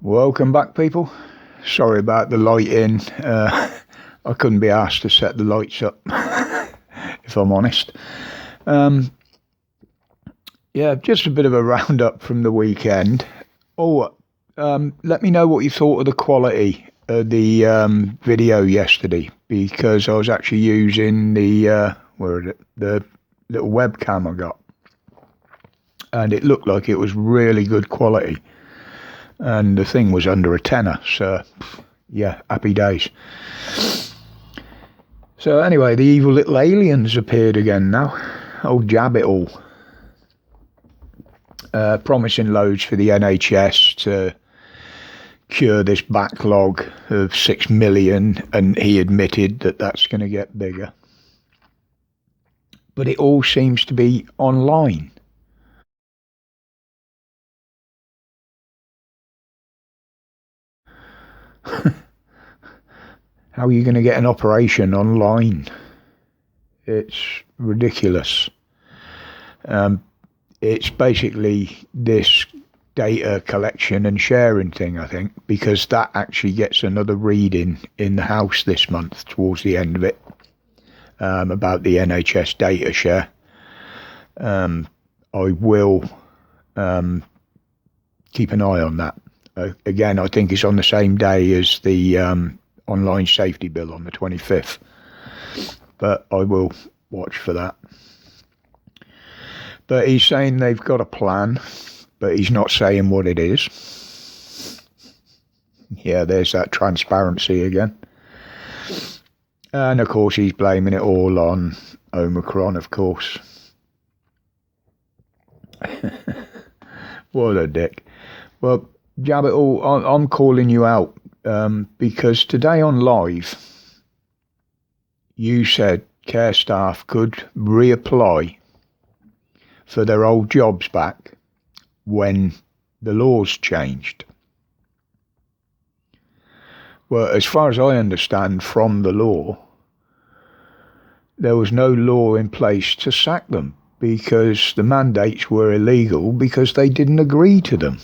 Welcome back, people. Sorry about the lighting. I couldn't be asked to set the lights up, if I'm honest. Yeah, just a bit of a roundup from the weekend. Let me know what you thought of the quality of the video yesterday, because I was actually using the the little webcam I got, and it looked like it was really good quality. And the thing was under a tenner, so yeah, happy days. So anyway, the evil little aliens appeared again now. Old Jab it all. Promising loads for the NHS to cure this backlog of 6 million, and he admitted that that's going to get bigger. But it all seems to be online. How are you going to get an operation online? It's ridiculous. It's basically this data collection and sharing thing, I think, because that actually gets another reading in the House this month towards the end of it, about the NHS data share. I will keep an eye on that. Again, I think it's on the same day as the online safety bill on the 25th, but I will watch for that. But he's saying they've got a plan, but he's not saying what it is. Yeah, there's that transparency again. And of course he's blaming it all on Omicron, of course. What a dick. Well, Jab it all, I'm calling you out, because today on Live, you said care staff could reapply for their old jobs back when the laws changed. Well, as far as I understand from the law, there was no law in place to sack them, because the mandates were illegal because they didn't agree to them.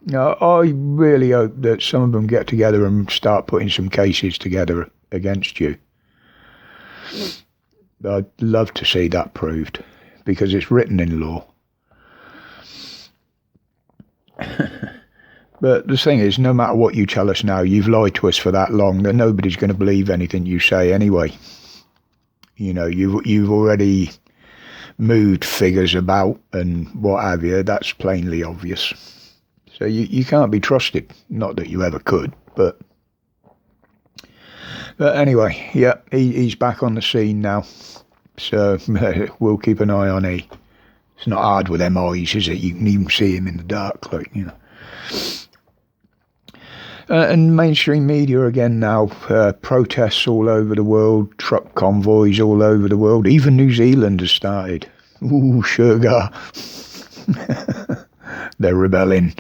Now, I really hope that some of them get together and start putting some cases together against you. I'd love to see that proved, because it's written in law. But the thing is, no matter what you tell us now, you've lied to us for that long that nobody's going to believe anything you say anyway. You know, you've already moved figures about and what have you. That's plainly obvious. So you can't be trusted. Not that you ever could, but anyway, yeah, he's back on the scene now. So we'll keep an eye on E. It's not hard with them eyes, is it? You can even see him in the dark, like, you know. And mainstream media again now, protests all over the world, truck convoys all over the world. Even New Zealand has started. Ooh, sugar. They're rebelling.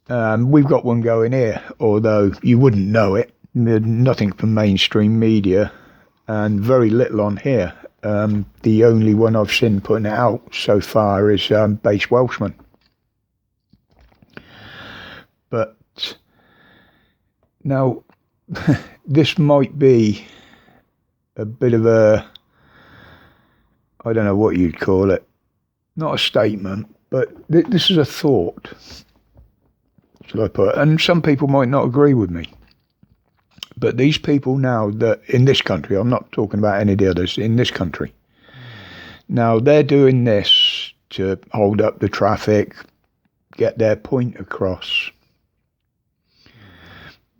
We've got one going here, although you wouldn't know it. Nothing from mainstream media, and very little on here. The only one I've seen putting it out so far is Base Welshman. But now, this might be a bit of a, I don't know what you'd call it, not a statement, but this is a thought, shall I put it? And some people might not agree with me. But these people now that in this country, I'm not talking about any of the others, in this country, now they're doing this to hold up the traffic, get their point across.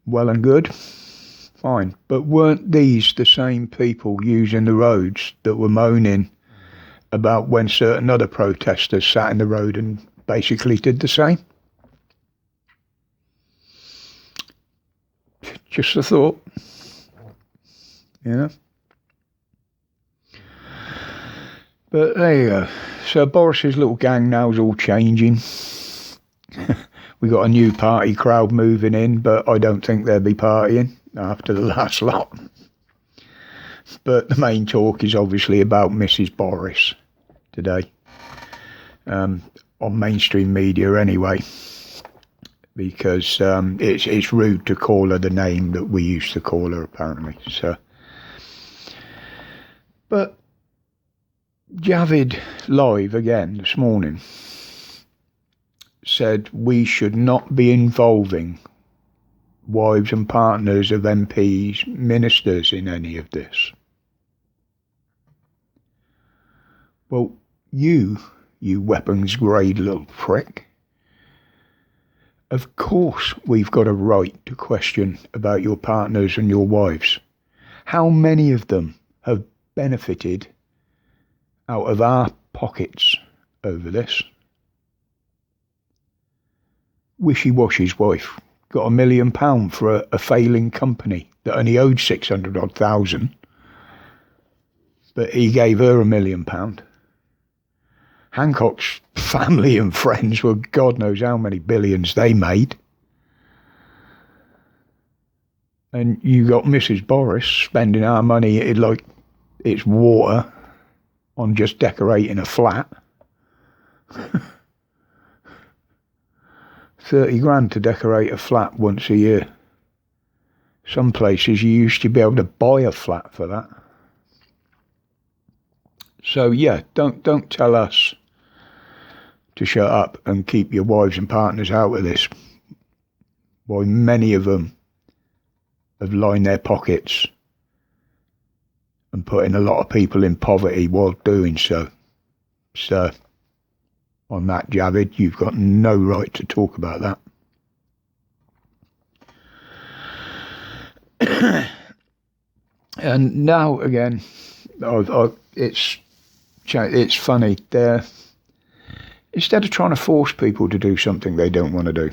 Well and good, fine. But weren't these the same people using the roads that were moaning about when certain other protesters sat in the road and basically did the same? Just a thought, you know. But there you go. So Boris's little gang now is all changing. We got a new party crowd moving in, but I don't think they'll be partying after the last lot. But the main talk is obviously about Mrs. Boris today. on mainstream media anyway, because it's rude to call her the name that we used to call her, apparently. So, but Javid live again this morning said we should not be involving wives and partners of MPs, ministers in any of this. Well, you weapons grade little prick, of course we've got a right to question about your partners and your wives. How many of them have benefited out of our pockets over this? Wishy-Washy's wife got £1 million for a failing company that only owed 600,000, but he gave her £1 million. Hancock's family and friends were God knows how many billions they made. And you got Mrs. Boris spending our money like it's water on just decorating a flat. 30 grand to decorate a flat once a year. Some places you used to be able to buy a flat for that. So yeah, don't tell us to shut up and keep your wives and partners out of this. Why, many of them have lined their pockets and putting a lot of people in poverty while doing so. So, on that, Javid, you've got no right to talk about that. And now again, it's funny. Instead of trying to force people to do something they don't want to do,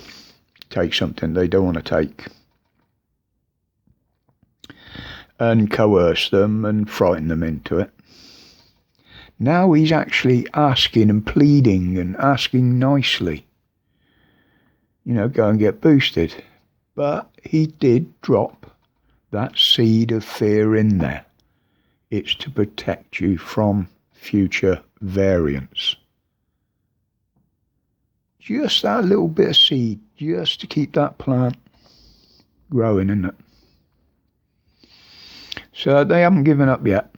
take something they don't want to take, and coerce them and frighten them into it, now he's actually asking and pleading and asking nicely, go and get boosted. But he did drop that seed of fear in there. It's to protect you from future variants. Just that little bit of seed, just to keep that plant growing, isn't it? So they haven't given up yet.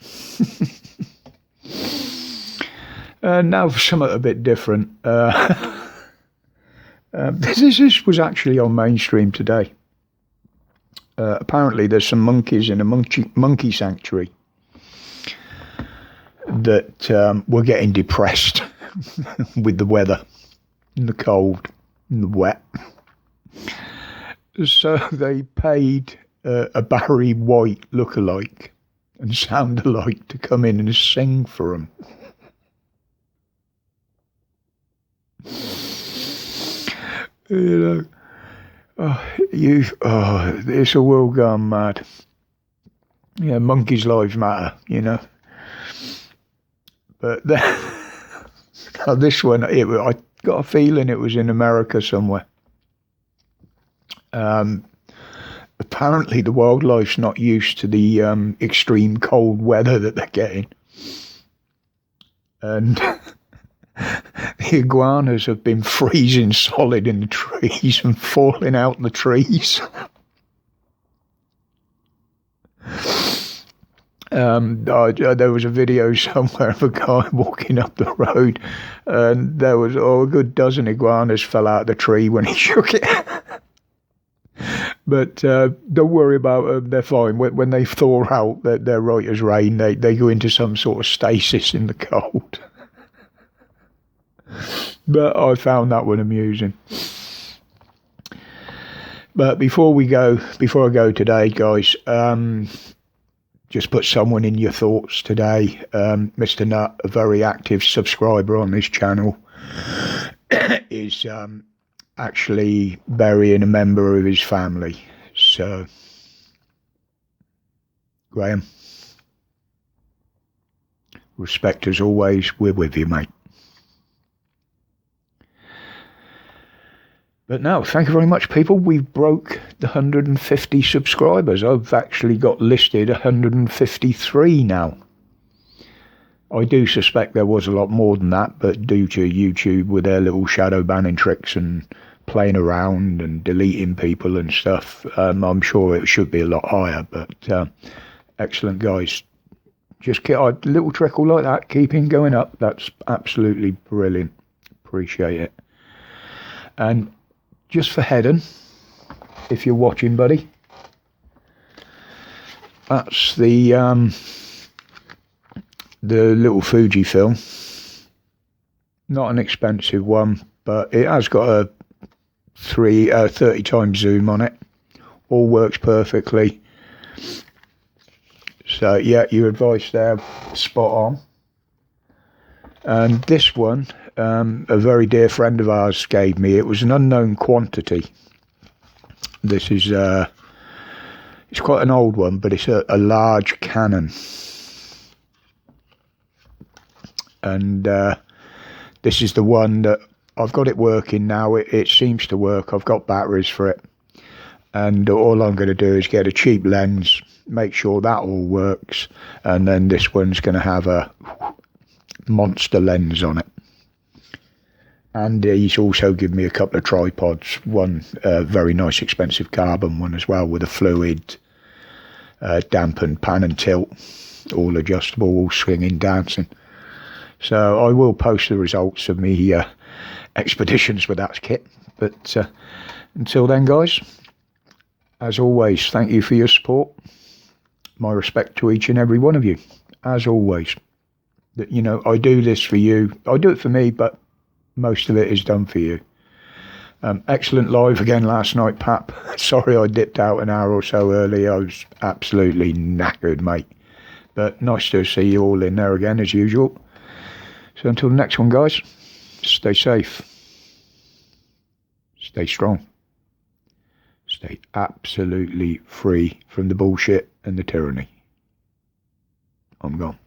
Now for something a bit different. This was actually on mainstream today. Apparently there's some monkeys in a monkey sanctuary that were getting depressed with the weather and the cold and the wet. So they paid a Barry White lookalike and sound-alike to come in and sing for them. It's a world gone mad. Yeah, monkeys' lives matter, But this one, I got a feeling it was in America somewhere. Apparently the wildlife's not used to the extreme cold weather that they're getting. And the iguanas have been freezing solid in the trees and falling out the trees. There was a video somewhere of a guy walking up the road, and there was a good dozen iguanas fell out of the tree when he shook it. But don't worry about them, they're fine. When they thaw out, they're right as rain. They go into some sort of stasis in the cold. But I found that one amusing. But before I go today, guys, just put someone in your thoughts today. Mr. Nutt, a very active subscriber on this channel, is actually burying a member of his family. So, Graham, respect as always. We're with you, mate. But no, thank you very much, people. We've broke the 150 subscribers. I've actually got listed 153 now. I do suspect there was a lot more than that, but due to YouTube with their little shadow banning tricks and playing around and deleting people and stuff, I'm sure it should be a lot higher. But excellent, guys. Just keep a little trickle like that, keeping going up. That's absolutely brilliant. Appreciate it. And just for heading, if you're watching, buddy, that's the little Fujifilm. Not an expensive one, but it has got a 30 times zoom on it. All works perfectly. So yeah, your advice there, spot on. And this one, a very dear friend of ours gave me. It was an unknown quantity. This is it's quite an old one, but it's a large Canon. And this is the one that I've got it working now. It seems to work. I've got batteries for it. And all I'm going to do is get a cheap lens, make sure that all works. And then this one's going to have a monster lens on it. And he's also given me a couple of tripods. One very nice expensive carbon one as well, with a fluid, dampened pan and tilt, all adjustable, all swinging, dancing. So I will post the results of me expeditions with that kit. But until then, guys, as always, thank you for your support. My respect to each and every one of you, as always. That, you know, I do this for you. I do it for me, but most of it is done for you. Excellent live again last night, Pap. Sorry I dipped out an hour or so early. I was absolutely knackered, mate. But nice to see you all in there again, as usual. So until the next one, guys, stay safe. Stay strong. Stay absolutely free from the bullshit and the tyranny. I'm gone.